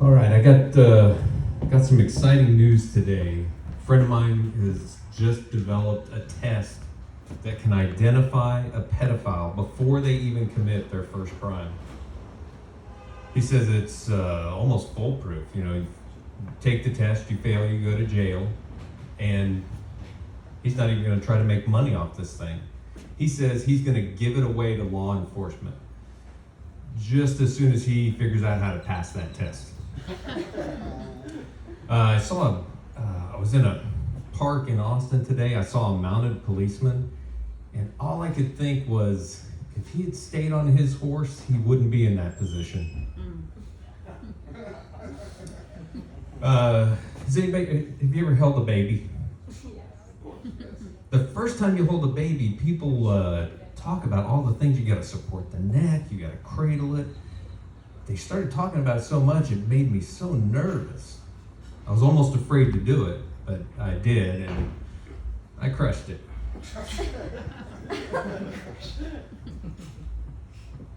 All right, I got some exciting news today. A friend of mine has just developed a test that can identify a pedophile before they even commit their first crime. He says it's almost foolproof. You know, you take the test, you fail, you go to jail, and he's not even going to try to make money off this thing. He says he's going to give it away to law enforcement just as soon as he figures out how to pass that test. I was in a park in Austin today. I saw a mounted policeman, and all I could think was, if he had stayed on his horse, he wouldn't be in that position. Have you ever held a baby? The first time you hold a baby, people talk about all the things. You got to support the neck, you got to cradle it. They started talking about it so much, it made me so nervous. I was almost afraid to do it, but I did, and I crushed it.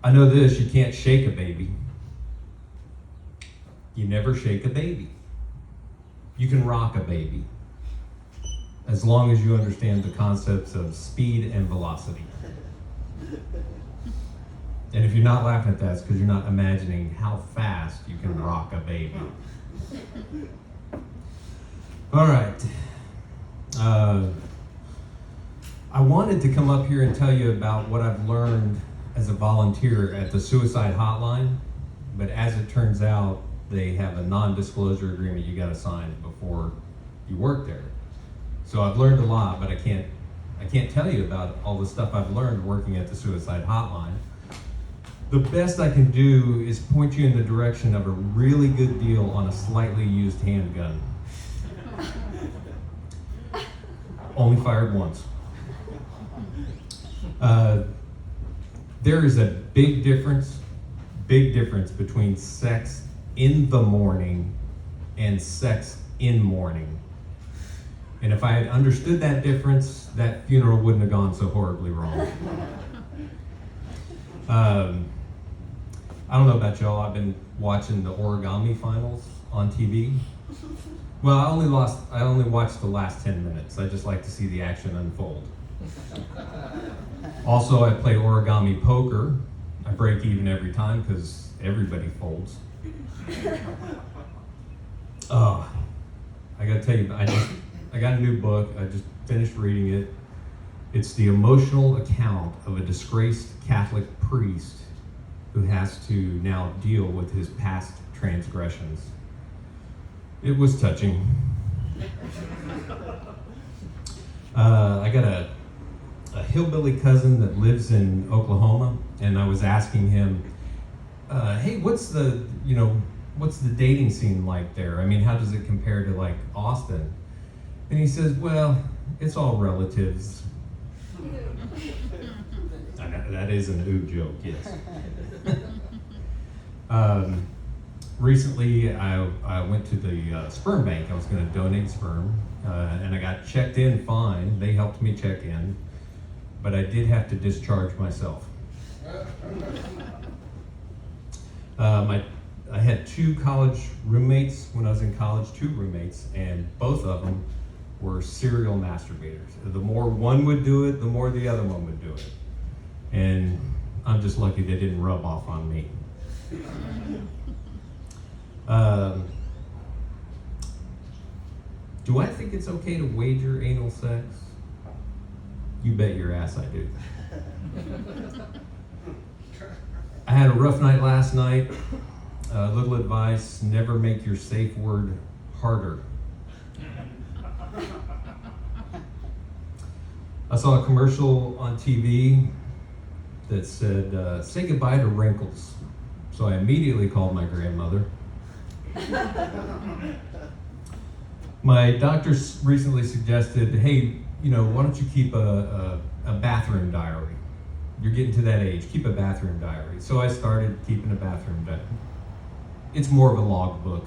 I know this, you can't shake a baby. You never shake a baby. You can rock a baby, as long as you understand the concepts of speed and velocity. And if you're not laughing at that, it's because you're not imagining how fast you can rock a baby. All right. I wanted to come up here and tell you about what I've learned as a volunteer at the suicide hotline, but as it turns out, they have a non-disclosure agreement you got to sign before you work there. So I've learned a lot, but I can't tell you about all the stuff I've learned working at the suicide hotline. The best I can do is point you in the direction of a really good deal on a slightly used handgun. Only fired once. There is a big difference between sex in the morning and sex in mourning. And if I had understood that difference, that funeral wouldn't have gone so horribly wrong. I don't know about y'all, I've been watching the origami finals on TV. Well, I only watched the last 10 minutes. I just like to see the action unfold. Also, I play origami poker. I break even every time because everybody folds. Oh, I gotta tell you, I got a new book. I just finished reading it. It's the emotional account of a disgraced Catholic priest who has to now deal with his past transgressions. It was touching. I got a hillbilly cousin that lives in Oklahoma, and I was asking him, hey, what's the dating scene like there? I mean, how does it compare to like Austin? And he says, well, it's all relatives. That is an ooh joke, yes. Recently, I went to the sperm bank. I was going to donate sperm, and I got checked in fine. They helped me check in, but I did have to discharge myself. I had 2 college roommates when I was in college, 2 roommates, and both of them were serial masturbators. The more one would do it, the more the other one would do it. And I'm just lucky they didn't rub off on me. Do I think it's okay to wager anal sex? You bet your ass I do. I had a rough night last night. Little advice, never make your safe word harder. I saw a commercial on TV that said, say goodbye to wrinkles. So I immediately called my grandmother. My doctor recently suggested, hey, why don't you keep a bathroom diary? You're getting to that age, keep a bathroom diary. So I started keeping a bathroom diary. It's more of a log book.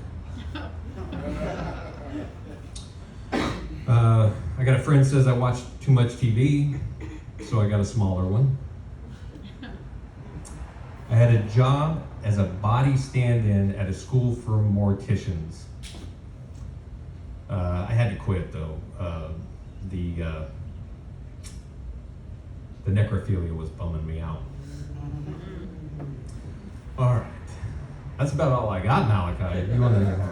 I got a friend says I watch too much TV, so I got a smaller one. I had a job as a body stand-in at a school for morticians. I had to quit though. The necrophilia was bumming me out. All right, that's about all I got, Malachi. You want to?